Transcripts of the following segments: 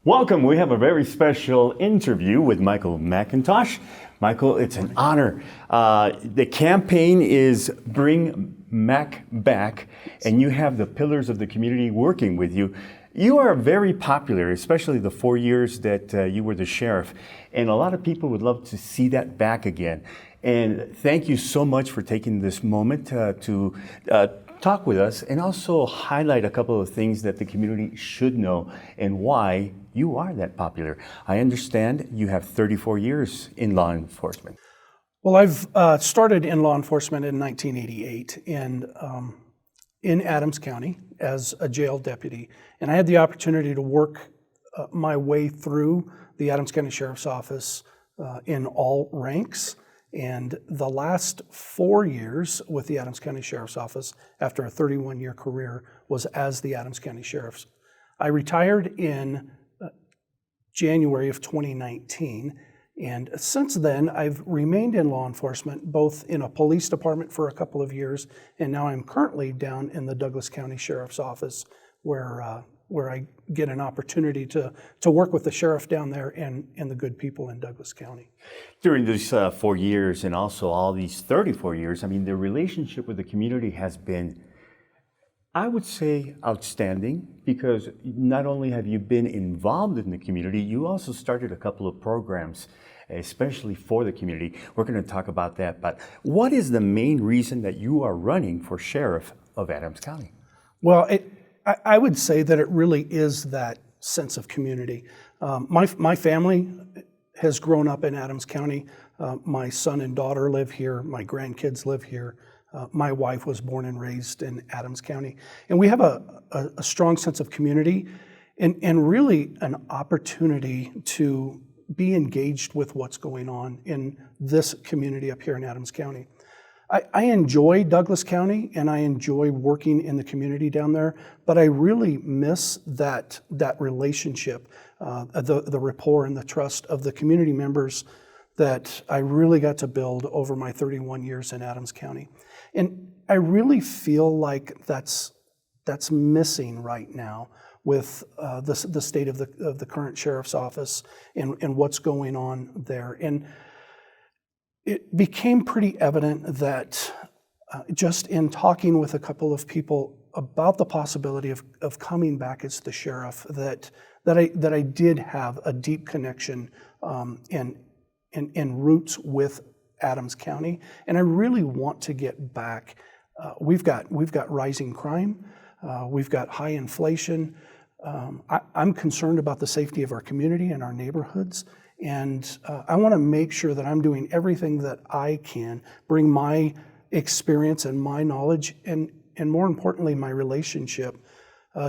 Welcome. We have a very special interview with Michael McIntosh. Michael, it's an honor. The campaign is Bring Mac Back, and you have the pillars of the community working with you. You are very popular, especially the 4 years that you were the sheriff, and a lot of people would love to see that back again. And thank you so much for taking this moment to talk with us and also highlight a couple of things that the community should know and why you are that popular. I understand you have 34 years in law enforcement. Well, I've started in law enforcement in 1988 in Adams County as a jail deputy. And I had the opportunity to work my way through the Adams County Sheriff's Office in all ranks. And the last 4 years with the Adams County Sheriff's Office, after a 31-year career, was as the Adams County Sheriff's. I retired in January of 2019, and since then I've remained in law enforcement, both in a police department for a couple of years, and now I'm currently down in the Douglas County Sheriff's Office, where I get an opportunity to work with the sheriff down there and the good people in Douglas County. During these 4 years and also all these 34 years, I mean, the relationship with the community has been, I would say, outstanding, because not only have you been involved in the community, you also started a couple of programs, especially for the community. We're going to talk about that, but what is the main reason that you are running for sheriff of Adams County? Well, I would say that it really is that sense of community. My family has grown up in Adams County. My son and daughter live here. My grandkids live here. My wife was born and raised in Adams County. And we have a strong sense of community and really an opportunity to be engaged with what's going on in this community up here in Adams County. I enjoy Douglas County and I enjoy working in the community down there, but I really miss that relationship, the rapport and the trust of the community members that I really got to build over my 31 years in Adams County. And I really feel like that's missing right now with the state of the current sheriff's office and what's going on there. And it became pretty evident that just in talking with a couple of people about the possibility of coming back as the sheriff, that I did have a deep connection and roots with Adams County, and I really want to get back. We've got rising crime, we've got high inflation. I'm concerned about the safety of our community and our neighborhoods. And I want to make sure that I'm doing everything that I can, bring my experience and my knowledge, and more importantly, my relationship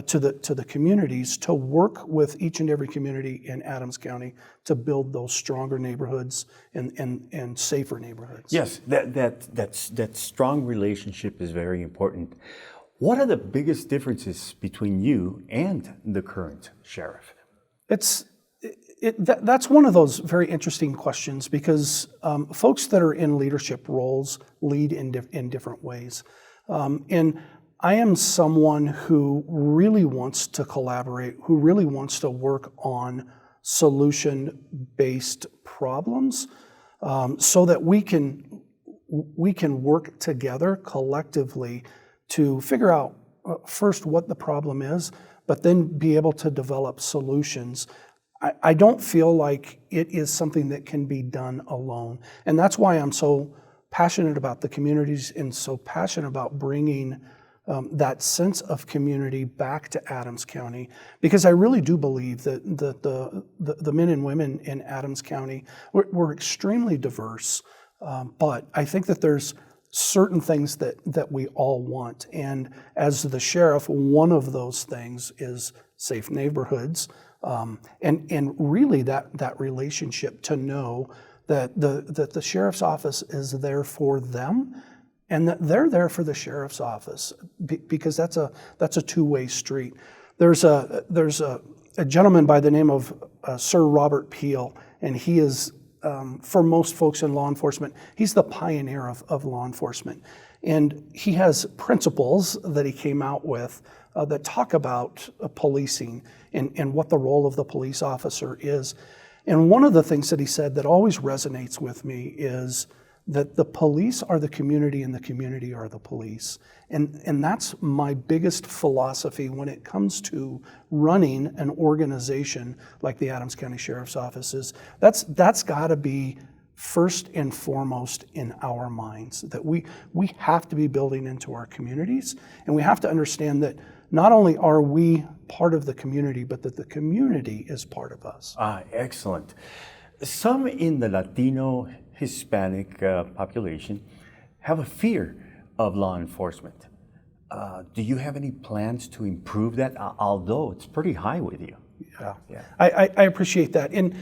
to the communities, to work with each and every community in Adams County to build those stronger neighborhoods and safer neighborhoods. Yes, that strong relationship is very important. What are the biggest differences between you and the current sheriff? That's one of those very interesting questions, because folks that are in leadership roles lead in different ways. And I am someone who really wants to collaborate, who really wants to work on solution-based problems so that we can work together collectively to figure out first what the problem is, but then be able to develop solutions. I don't feel like it is something that can be done alone. And that's why I'm so passionate about the communities and so passionate about bringing that sense of community back to Adams County, because I really do believe that the men and women in Adams County, we're extremely diverse, but I think that there's certain things that we all want. And as the sheriff, one of those things is safe neighborhoods. And really that relationship, to know that the sheriff's office is there for them and that they're there for the sheriff's office, because that's a two-way street. There's a gentleman by the name of Sir Robert Peel, and he is, for most folks in law enforcement, he's the pioneer of law enforcement. And he has principles that he came out with that talk about policing and what the role of the police officer is. And one of the things that he said that always resonates with me is that the police are the community and the community are the police. And that's my biggest philosophy when it comes to running an organization like the Adams County Sheriff's Office is. That's got to be first and foremost in our minds, that we have to be building into our communities, and we have to understand that not only are we part of the community, but that the community is part of us. Excellent. Some in the Latino Hispanic population have a fear of law enforcement. Do you have any plans to improve that, although it's pretty high with you? Yeah. I appreciate that. And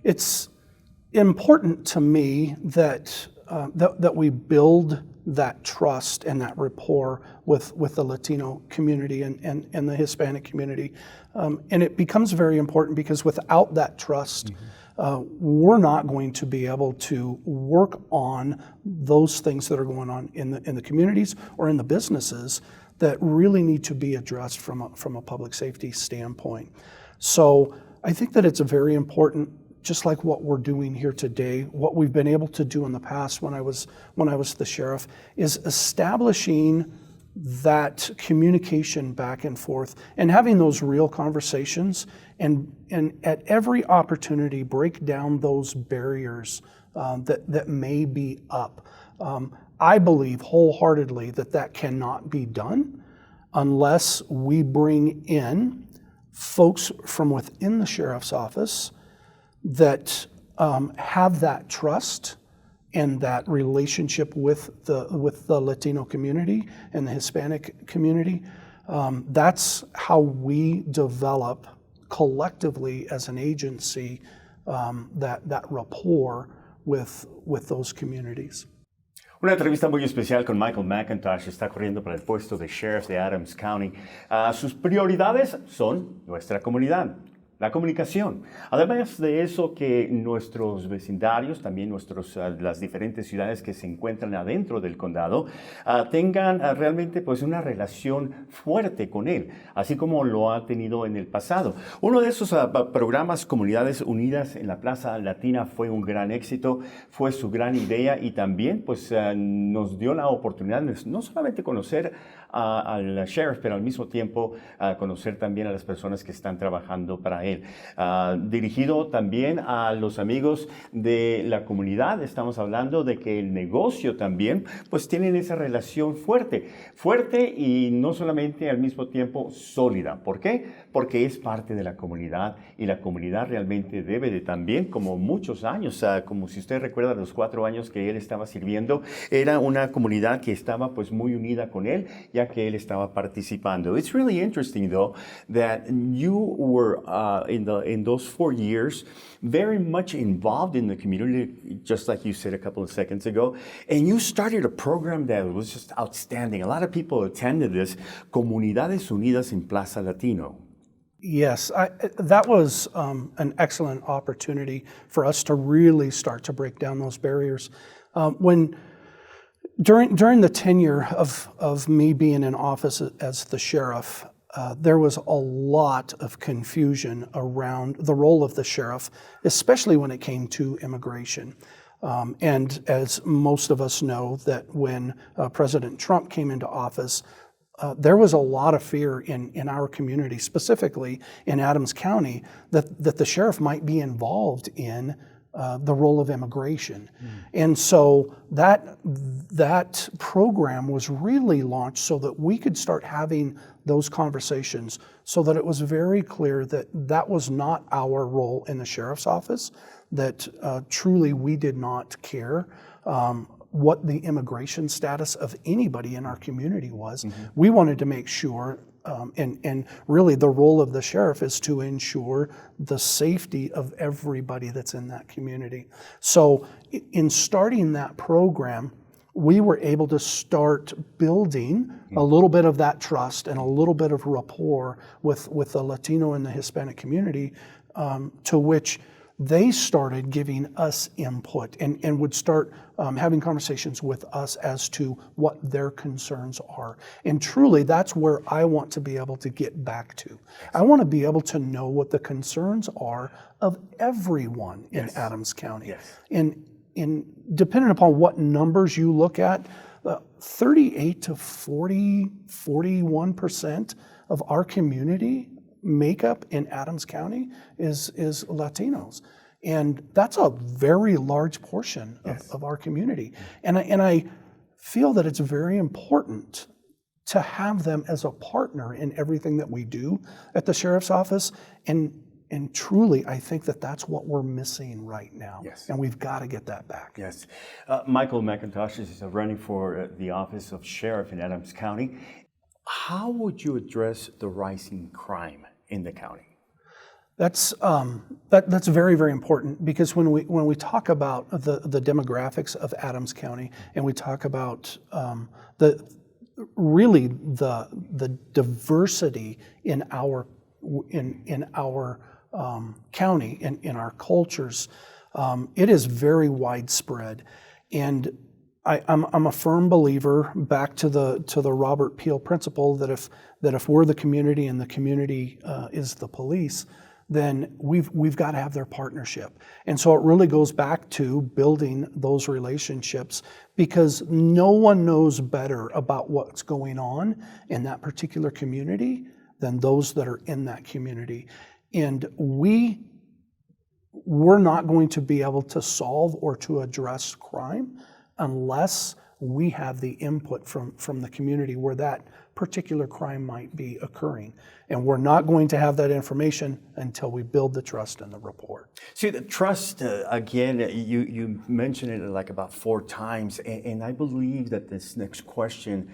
it's important to me that that we build that trust and that rapport with the Latino community and the Hispanic community. And it becomes very important because without that trust, we're not going to be able to work on those things that are going on in the communities or in the businesses that really need to be addressed from a public safety standpoint. So I think that it's a very important, just like what we're doing here today, what we've been able to do in the past when I was the sheriff, is establishing that communication back and forth and having those real conversations and at every opportunity break down those barriers that may be up. I believe wholeheartedly that cannot be done unless we bring in folks from within the sheriff's office that have that trust and that relationship with the Latino community and the Hispanic community. That's how we develop collectively as an agency that rapport with those communities. Una entrevista muy especial con Michael McIntosh. Está corriendo para el puesto de sheriff de Adams County. Sus prioridades son nuestra comunidad, la comunicación. Además de eso, que nuestros vecindarios, también las diferentes ciudades que se encuentran adentro del condado, tengan realmente pues una relación fuerte con él, así como lo ha tenido en el pasado. Uno de esos programas, Comunidades Unidas en la Plaza Latina, fue un gran éxito, fue su gran idea y también pues nos dio la oportunidad de no solamente conocer al sheriff, pero al mismo tiempo conocer también a las personas que están trabajando para él. Dirigido también a los amigos de la comunidad, estamos hablando de que el negocio también pues tienen esa relación fuerte y no solamente al mismo tiempo sólida. ¿Por qué? Porque es parte de la comunidad y la comunidad realmente debe de también, como muchos años, como si usted recuerda los 4 años que él estaba sirviendo, era una comunidad que estaba pues muy unida con él, ya que él estaba participando. It's really interesting though that you were in those 4 years very much involved in the community, just like you said a couple of seconds ago, and you started a program that was just outstanding. A lot of people attended this, Comunidades Unidas en Plaza Latino. Yes, that was an excellent opportunity for us to really start to break down those barriers. During the tenure of me being in office as the sheriff, there was a lot of confusion around the role of the sheriff, especially when it came to immigration. And as most of us know, that when President Trump came into office, there was a lot of fear in our community, specifically in Adams County, that the sheriff might be involved in the role of immigration. And so that program was really launched so that we could start having those conversations, so that it was very clear that was not our role in the sheriff's office, that truly we did not care what the immigration status of anybody in our community was. We wanted to make sure, and really the role of the sheriff is to ensure the safety of everybody that's in that community. So in starting that program, we were able to start building a little bit of that trust and a little bit of rapport with the Latino and the Hispanic community, to which they started giving us input and would start having conversations with us as to what their concerns are. And truly, that's where I want to be able to get back to. I want to be able to know what the concerns are of everyone in Adams County. Yes. And depending upon what numbers you look at, 38 to 40, 41% of our community makeup in Adams County is Latinos. And that's a very large portion of our community. And I feel that it's very important to have them as a partner in everything that we do at the Sheriff's Office. And truly, I think that that's what we're missing right now. Yes. And we've got to get that back. Yes. Michael McIntosh is running for the office of Sheriff in Adams County. How would you address the rising crime in the county? That's very, very important, because when we talk about the demographics of Adams County, and we talk about the diversity in our county and in our cultures, it is very widespread. And I'm a firm believer, back to the Robert Peel principle, that if we're the community and the community is the police, then we've got to have their partnership. And so it really goes back to building those relationships, because no one knows better about what's going on in that particular community than those that are in that community. And we're not going to be able to solve or to address crime unless we have the input from the community where that particular crime might be occurring. And we're not going to have that information until we build the trust in the rapport. See, the trust, again, you mentioned it like about 4 times, and I believe that this next question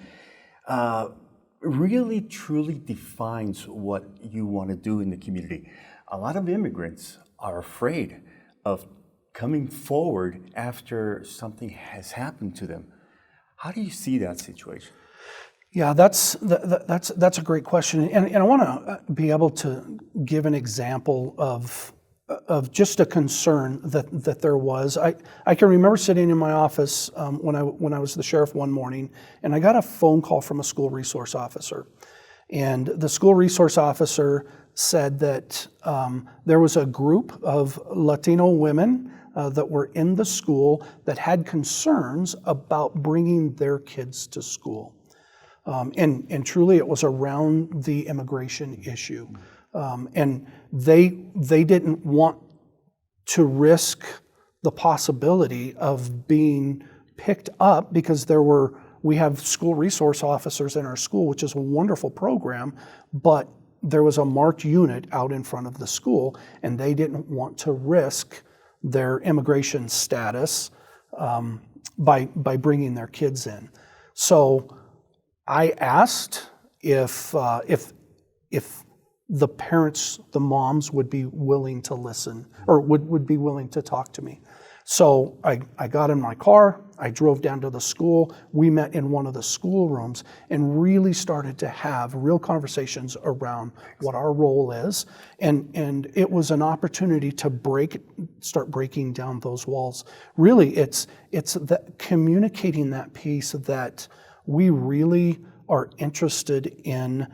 really truly defines what you want to do in the community. A lot of immigrants are afraid of coming forward after something has happened to them. How do you see that situation? Yeah, that's a great question, and I want to be able to give an example of just a concern that there was. I can remember sitting in my office when I was the sheriff one morning, and I got a phone call from a school resource officer, and the school resource officer said that there was a group of Latino women that were in the school that had concerns about bringing their kids to school. And truly it was around the immigration issue. And they didn't want to risk the possibility of being picked up, because we have school resource officers in our school, which is a wonderful program, but there was a marked unit out in front of the school, and they didn't want to risk their immigration status by bringing their kids in. So I asked if the parents, the moms, would be willing to listen, or would be willing to talk to me. So I got in my car, I drove down to the school, we met in one of the schoolrooms and really started to have real conversations around what our role is. And it was an opportunity to start breaking down those walls. Really, it's communicating that piece that we really are interested in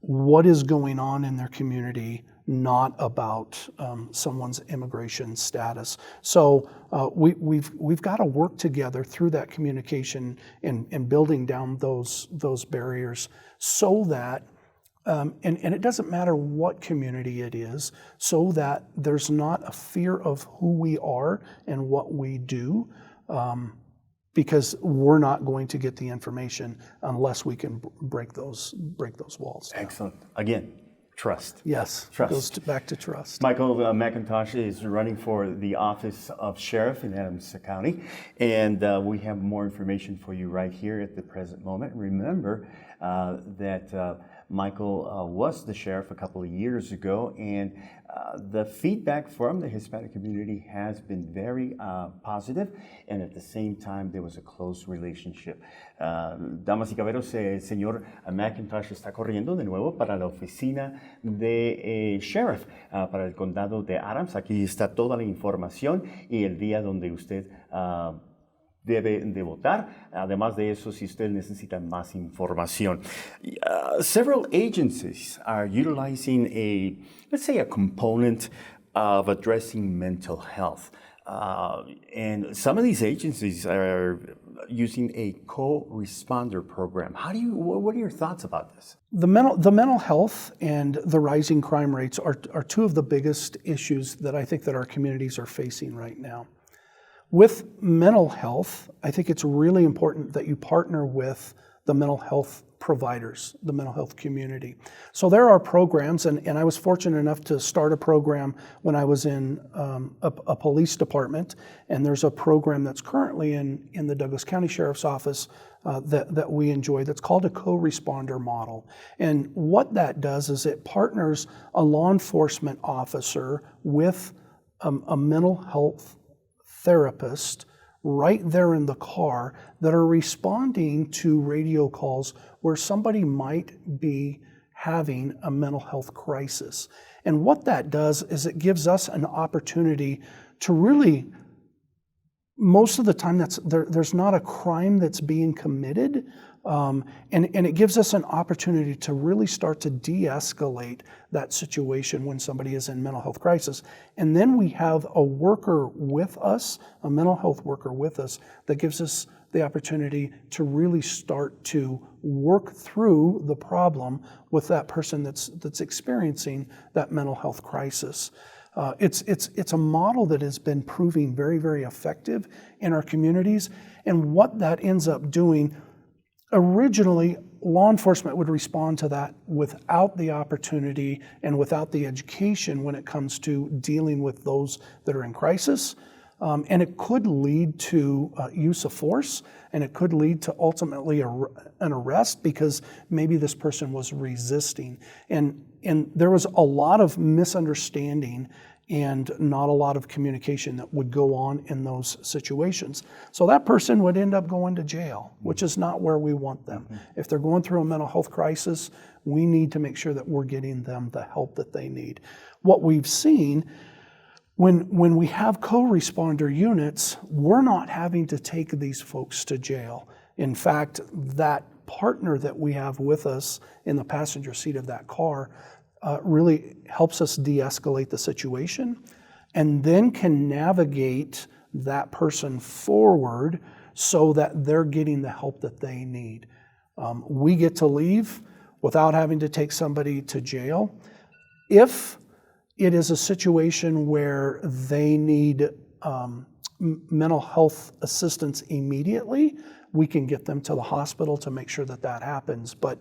what is going on in their community, not about someone's immigration status. So we've got to work together through that communication and building down those barriers, so that and it doesn't matter what community it is, so that there's not a fear of who we are and what we do. Because we're not going to get the information unless we can break those walls down. Excellent. Again, trust. Yes, Trust. It goes back to trust. Michael McIntosh is running for the office of Sheriff in Adams County, and we have more information for you right here at the present moment. Remember that Michael was the sheriff a couple of years ago, and the feedback from the Hispanic community has been very positive, and at the same time, there was a close relationship. Damas y caballeros, el señor McIntosh está corriendo de nuevo para la oficina de sheriff para el condado de Adams. Aquí está toda la información y el día donde usted debe de votar. Además de eso, si usted necesita más información. Several agencies are utilizing let's say, a component of addressing mental health. And some of these agencies are using a co-responder program. What are your thoughts about this? The mental health and the rising crime rates are two of the biggest issues that I think that our communities are facing right now. With mental health, I think it's really important that you partner with the mental health providers, the mental health community. So there are programs, and I was fortunate enough to start a program when I was in a police department, and there's a program that's currently in the Douglas County Sheriff's Office that we enjoy that's called a co-responder model. And what that does is it partners a law enforcement officer with a mental health therapist right there in the car that are responding to radio calls where somebody might be having a mental health crisis. And what that does is it gives us an opportunity to really, most of the time there's not a crime that's being committed, and it gives us an opportunity to really start to de-escalate that situation when somebody is in mental health crisis. And then we have a worker with us, a mental health worker with us, that gives us the opportunity to really start to work through the problem with that person that's experiencing that mental health crisis. It's a model that has been proving very, very effective in our communities. And what that ends up doing, originally, law enforcement would respond to that without the opportunity and without the education when it comes to dealing with those that are in crisis. And it could lead to use of force, and it could lead to ultimately an arrest because maybe this person was resisting. And there was a lot of misunderstanding and not a lot of communication that would go on in those situations. So that person would end up going to jail, which is not where we want them. If they're going through a mental health crisis, we need to make sure that we're getting them the help that they need. What we've seen, when we have co-responder units, we're not having to take these folks to jail. In fact, that partner that we have with us in the passenger seat of that car really helps us de-escalate the situation and then can navigate that person forward so that they're getting the help that they need. We get to leave without having to take somebody to jail. If it is a situation where they need mental health assistance immediately, we can get them to the hospital to make sure that that happens. But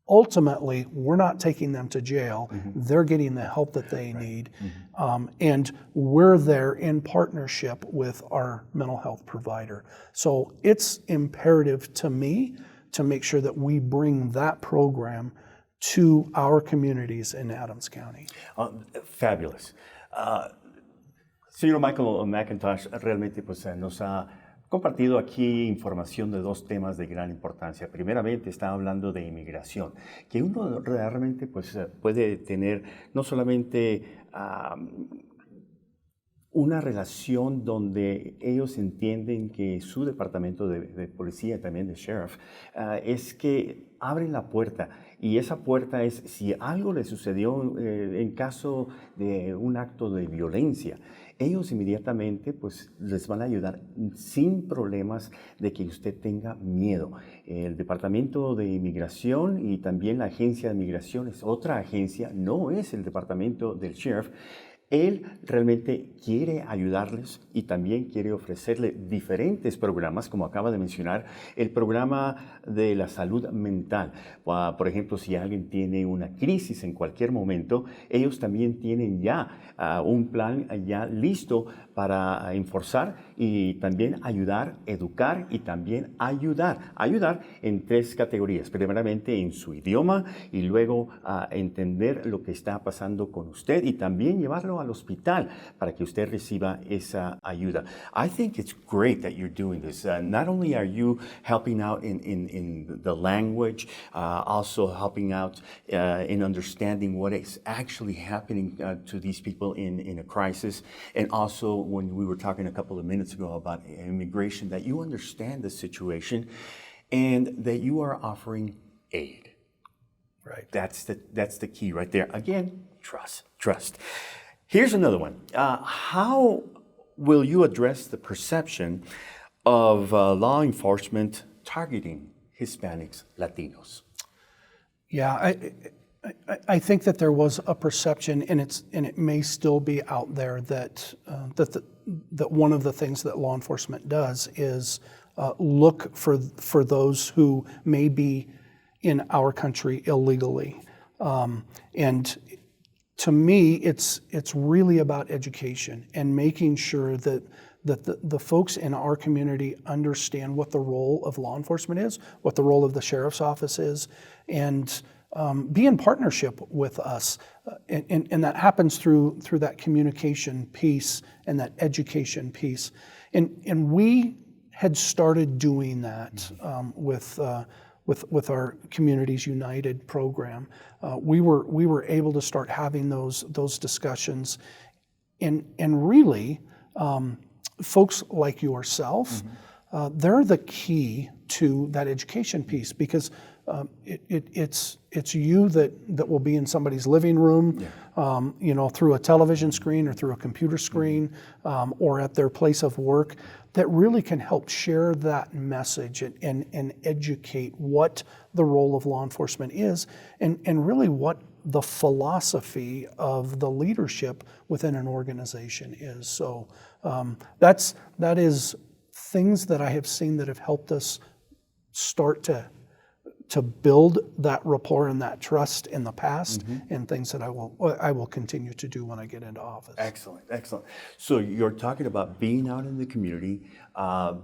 ultimately, we're not taking them to jail. They're getting the help that they need. And we're there in partnership with our mental health provider. So it's imperative to me to make sure that we bring that program to our communities in Adams County. Fabulous. Señor Michael McIntosh realmente pues, nos ha compartido aquí información de dos temas de gran importancia. Primeramente está hablando de inmigración, que uno realmente pues, puede tener no solamente una relación donde ellos entienden que su departamento de policía, también de sheriff, es que abren la puerta, y esa puerta es si algo le sucedió en caso de un acto de violencia, ellos inmediatamente pues, les van a ayudar sin problemas de que usted tenga miedo. El Departamento de Inmigración y también la Agencia de Migración es otra agencia, no es el departamento del sheriff. Él realmente quiere ayudarles y también quiere ofrecerle diferentes programas, como acaba de mencionar, el programa de la salud mental. Por ejemplo, si alguien tiene una crisis en cualquier momento, ellos también tienen ya un plan ya listo para enforzar y también ayudar, educar y también ayudar. Ayudar en 3 categorías. Primeramente en su idioma y luego entender lo que está pasando con usted y también llevarlo al hospital para que usted reciba esa ayuda. I think it's great that you're doing this. Not only are you helping out in the language, also helping out in understanding what is actually happening to these people in a crisis, and also when we were talking a couple of minutes ago about immigration, that you understand the situation and that you are offering aid. Right. That's the key right there. Again, trust. Here's another one. How will you address the perception of law enforcement targeting Hispanics, Latinos? Yeah, I think that there was a perception, and it may still be out there that that one of the things that law enforcement does is look for those who may be in our country illegally, and to me, it's really about education and making sure that the folks in our community understand what the role of law enforcement is, what the role of the sheriff's office is, and be in partnership with us. And that happens through that communication piece and that education piece. And we had started doing that with our Communities United program. We were able to start having those discussions, and really folks like yourself, they're the key to that education piece, because it's you that will be in somebody's living room, through a television screen or through a computer screen, or at their place of work, that really can help share that message and educate what the role of law enforcement is, and really what the philosophy of the leadership within an organization is. So that is things that I have seen that have helped us start to build that rapport and that trust in the past, and things that I will continue to do when I get into office. Excellent. So you're talking about being out in the community,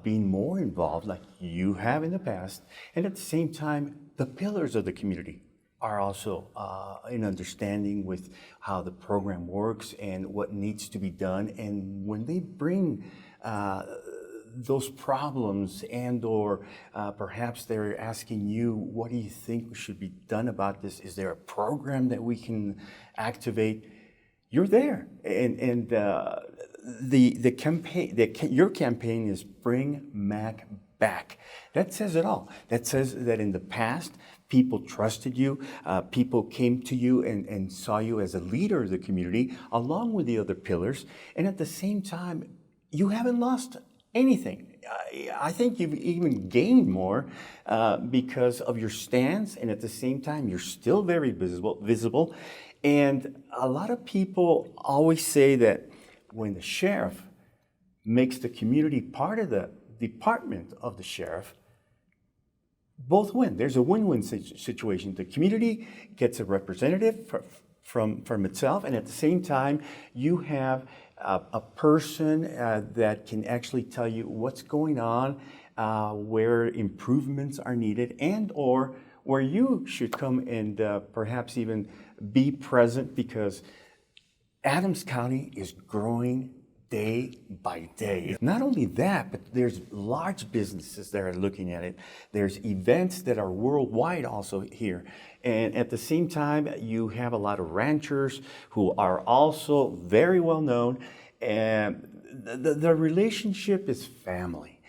being more involved like you have in the past, and at the same time, the pillars of the community are also in understanding with how the program works and what needs to be done. And when they bring those problems or perhaps they're asking you, what do you think should be done about this? Is there a program that we can activate? You're there. And the campaign, your campaign is Bring Mac Back. That says it all. That says that in the past, people trusted you, people came to you and saw you as a leader of the community, along with the other pillars. And at the same time, you haven't lost anything. I think you've even gained more because of your stance, and at the same time, you're still very visible. And a lot of people always say that when the sheriff makes the community part of the department of the sheriff, both win. There's a win-win situation. The community gets a representative from itself, and at the same time, you have a person that can actually tell you what's going on, where improvements are needed, and or where you should come and perhaps even be present, because Adams County is growing day by day. Not only that, but there's large businesses that are looking at it. There's events that are worldwide also here. And at the same time, you have a lot of ranchers who are also very well known. And the relationship is family.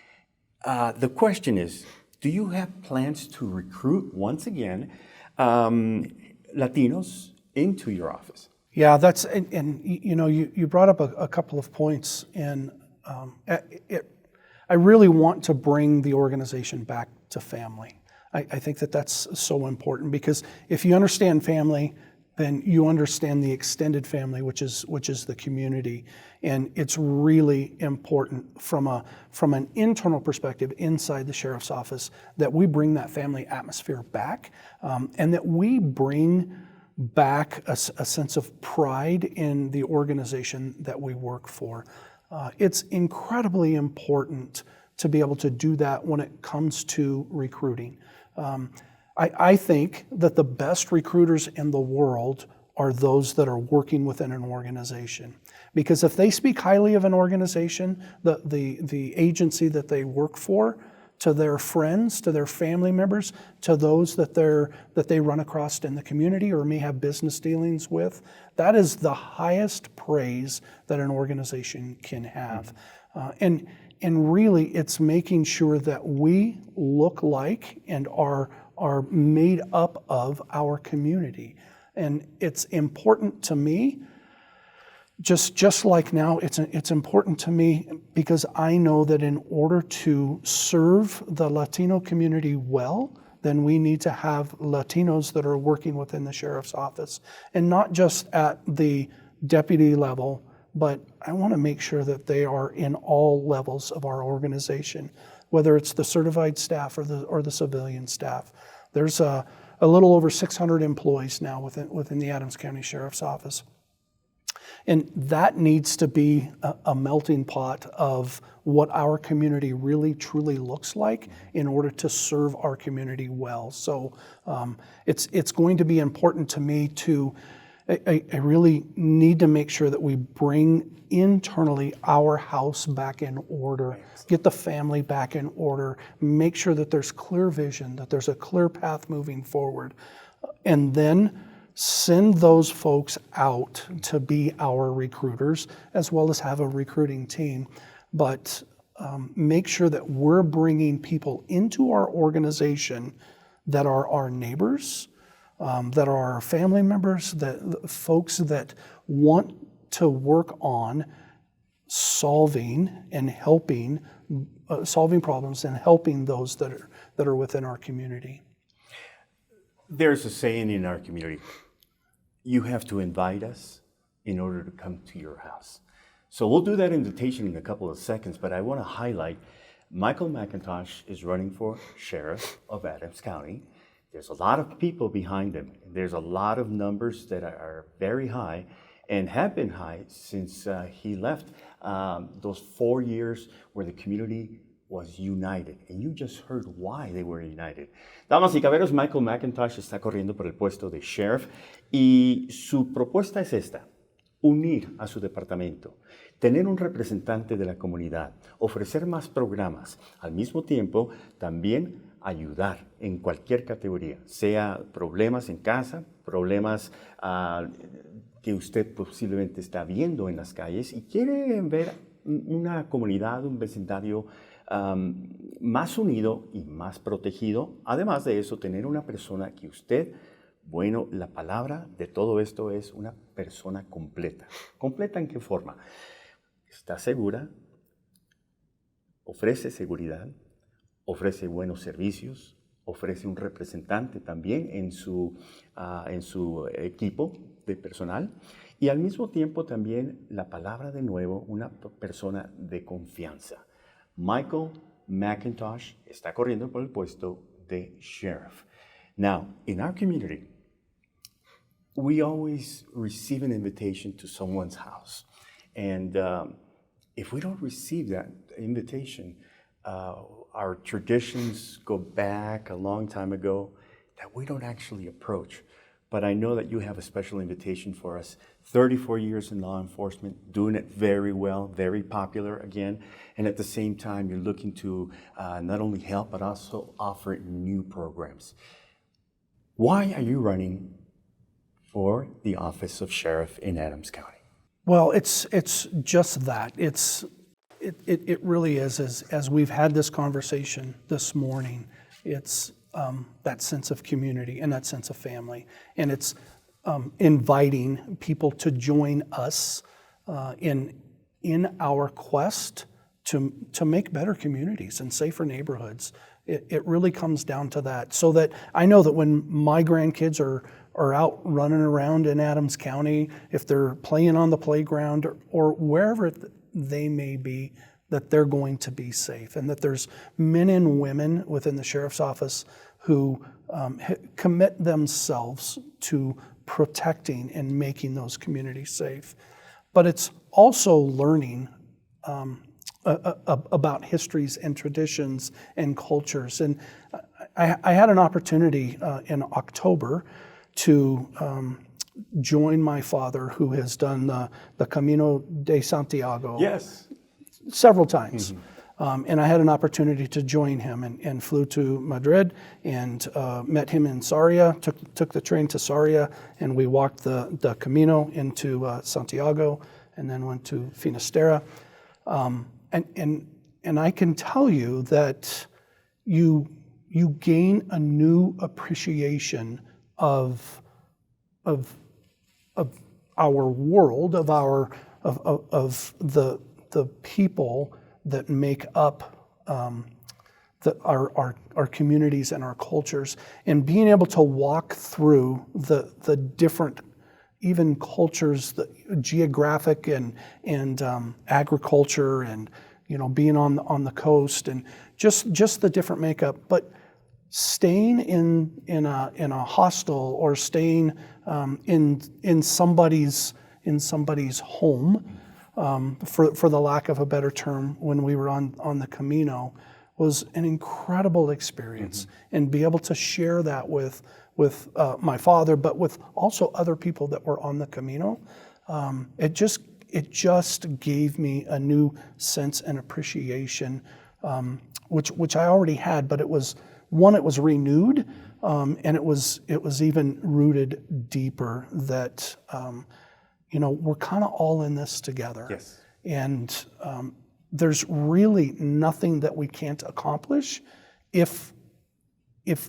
The question is, do you have plans to recruit once again Latinos into your office? Yeah, that's, and you brought up a couple of points, and I really want to bring the organization back to family. I think that that's so important, because if you understand family, then you understand the extended family, which is the community. And it's really important from an internal perspective inside the sheriff's office that we bring that family atmosphere back, and that we bring back a sense of pride in the organization that we work for. It's incredibly important to be able to do that when it comes to recruiting. I think that the best recruiters in the world are those that are working within an organization. Because if they speak highly of an organization, the agency that they work for, to their friends, to their family members, to those that they run across in the community or may have business dealings with, that is the highest praise that an organization can have. And really, it's making sure that we look like and are made up of our community. And it's important to me, just like now, it's important to me because I know that in order to serve the Latino community well, then we need to have Latinos that are working within the sheriff's office. And not just at the deputy level, but I want to make sure that they are in all levels of our organization, whether it's the certified staff or the civilian staff. There's a little over 600 employees now within the Adams County Sheriff's Office. And that needs to be a melting pot of what our community really truly looks like in order to serve our community well. So it's going to be important to me to, I really need to make sure that we bring internally our house back in order, get the family back in order, make sure that there's clear vision, that there's a clear path moving forward, and then send those folks out to be our recruiters, as well as have a recruiting team. But make sure that we're bringing people into our organization that are our neighbors, that are our family members, that folks that want to work on solving problems and helping those that are within our community. There's a saying in our community, you have to invite us in order to come to your house. So we'll do that invitation in a couple of seconds, but I want to highlight Michael McIntosh is running for sheriff of Adams County. There's a lot of people behind him. There's a lot of numbers that are very high and have been high since he left those 4 years where the community was united. And you just heard why they were united. Damas y caballeros, Michael McIntosh está corriendo por el puesto de sheriff y su propuesta es esta: unir a su departamento, tener un representante de la comunidad, ofrecer más programas, al mismo tiempo también ayudar en cualquier categoría, sea problemas en casa, problemas que usted posiblemente está viendo en las calles y quiere ver una comunidad, un vecindario más unido y más protegido. Además de eso, tener una persona que usted, bueno, la palabra de todo esto es una persona completa. ¿Completa en qué forma? Está segura, ofrece seguridad, ofrece buenos servicios, ofrece un representante también en su equipo de personal y al mismo tiempo también la palabra de nuevo, una persona de confianza. Michael McIntosh está corriendo por el puesto de sheriff. Now, in our community, we always receive an invitation to someone's house. And if we don't receive that invitation, our traditions go back a long time ago that we don't actually approach. But I know that you have a special invitation for us. 34 years in law enforcement, doing it very well, very popular again. And at the same time, you're looking to not only help, but also offer new programs. Why are you running for the office of sheriff in Adams County? Well, it's just that. It really is, as we've had this conversation this morning, it's that sense of community and that sense of family. And it's inviting people to join us in our quest to make better communities and safer neighborhoods. It really comes down to that. So that I know that when my grandkids are are out running around in Adams County, if they're playing on the playground or wherever they may be, that they're going to be safe, and that there's men and women within the sheriff's office who commit themselves to protecting and making those communities safe. But it's also learning about histories and traditions and cultures. And I had an opportunity in October to join my father, who has done the Camino de Santiago. Yes. Several times. And I had an opportunity to join him and flew to Madrid and met him in Sarria, took the train to Sarria, and we walked the Camino into Santiago and then went to Finisterre. And I can tell you that you gain a new appreciation of our world, of the people that make up our communities and our cultures, and being able to walk through the different even cultures, the geographic and agriculture, and being on the coast, and just the different makeup. But staying in a hostel or staying in somebody's home, for the lack of a better term, when we were on the Camino, was an incredible experience. And be able to share that with my father, but with also other people that were on the Camino, it just gave me a new sense and appreciation, which I already had, but it was renewed, and it was even rooted deeper that we're kind of all in this together. Yes. And there's really nothing that we can't accomplish if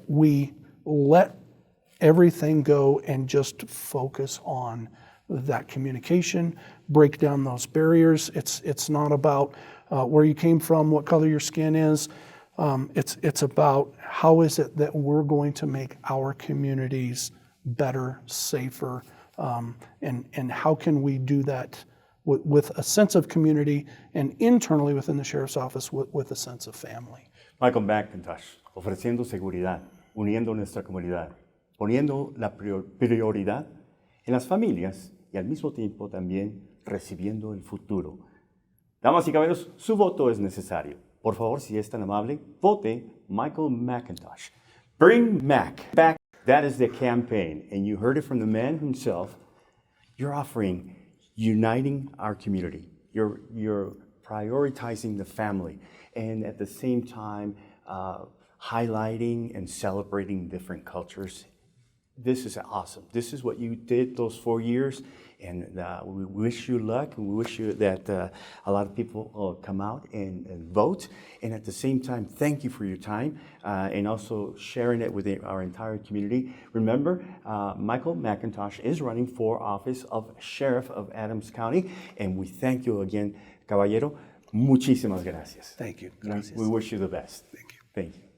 we let everything go and just focus on that communication, break down those barriers. It's not about where you came from, what color your skin is. It's about how is it that we're going to make our communities better, safer, and how can we do that with a sense of community, and internally within the Sheriff's Office with a sense of family. Michael McIntosh, ofreciendo seguridad, uniendo nuestra comunidad, poniendo la prioridad en las familias y al mismo tiempo también recibiendo el futuro. Damas y caballeros, su voto es necesario. Por favor, si es tan amable, vote Michael McIntosh. Bring Mac back. That is the campaign, and you heard it from the man himself. You're offering uniting our community. You're prioritizing the family, and at the same time highlighting and celebrating different cultures. This is awesome. This is what you did those 4 years, and we wish you luck, and we wish you that a lot of people come out and vote. And at the same time, thank you for your time and also sharing it with our entire community. Remember, Michael McIntosh is running for office of Sheriff of Adams County, and we thank you again, caballero. Muchísimas gracias. Thank you. Gracias. We wish you the best. Thank you. Thank you.